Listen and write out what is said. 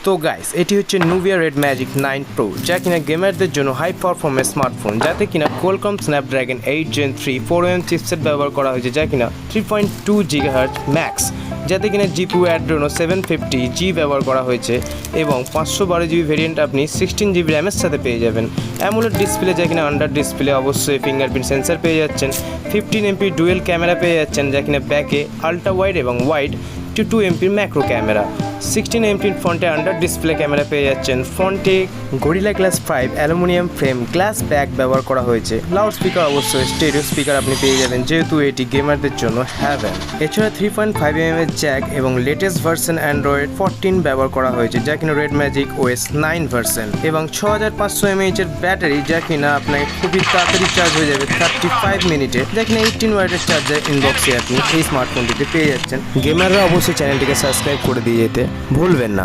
তো গাইস এটি হচ্ছে নুভিয়া রেড ম্যাজিক 9 প্রো, যা কিনা গেমারদের জন্য হাই পারফরমেন্স স্মার্টফোন, যাতে কিনা Qualcomm Snapdragon 8 Gen 3 4M chipset ব্যবহার করা হয়েছে, যা কিনা 3.2 GHz ম্যাক্স, যাতে কিনা জিপিইউ অ্যাড্রেনো 750G ব্যবহার করা হয়েছে এবং 512GB ভেরিয়েন্ট আপনি 16GB র্যামের সাথে পেয়ে যাবেন। অ্যামোলেড ডিসপ্লে, যা কিনা আন্ডার ডিসপ্লে অবশ্যই ফিঙ্গারপ্রিন্ট সেন্সার পেয়ে যাচ্ছেন। 15MP ডুয়েল ক্যামেরা পেয়ে যাচ্ছেন, যা কিনা ব্যাকে আল্ট্রা ওয়াইড এবং wide to 2MP macro camera. 16MP ফ্রন্টে আন্ডার ডিসপ্লে ক্যামেরা পেয়ে যাচ্ছেন। ফ্রন্টে gorilla glass 5 aluminium frame glass back ব্যবহার করা হয়েছে। লাউড স্পিকার অবশ্যই স্টেরিও স্পিকার আপনি পেয়ে যাবেন, যেহেতু এটি গেমারদের জন্য হ্যাভেন। এছাড়া 3.5mm এর জ্যাক এবং লেটেস্ট ভার্সন অ্যান্ড্রয়েড 14 ব্যবহার করা হয়েছে, যা কিনা রেড ম্যাজিক OS 9 ভার্সন, এবং 6500mAh এর ব্যাটারি, যা কিনা আপনাকে খুবই তাড়াতাড়ি চার্জ হয়ে যাবে 35 মিনিটে, যা কিনা 18 ওয়াটের চার্জার ইনবক্সে আপনি এই স্মার্টফোনটিতে পেয়ে যাচ্ছেন। গেমাররা অবশ্যই চ্যানেলটিকে সাবস্ক্রাইব করে দিয়ে যেতে ভুলবেন না।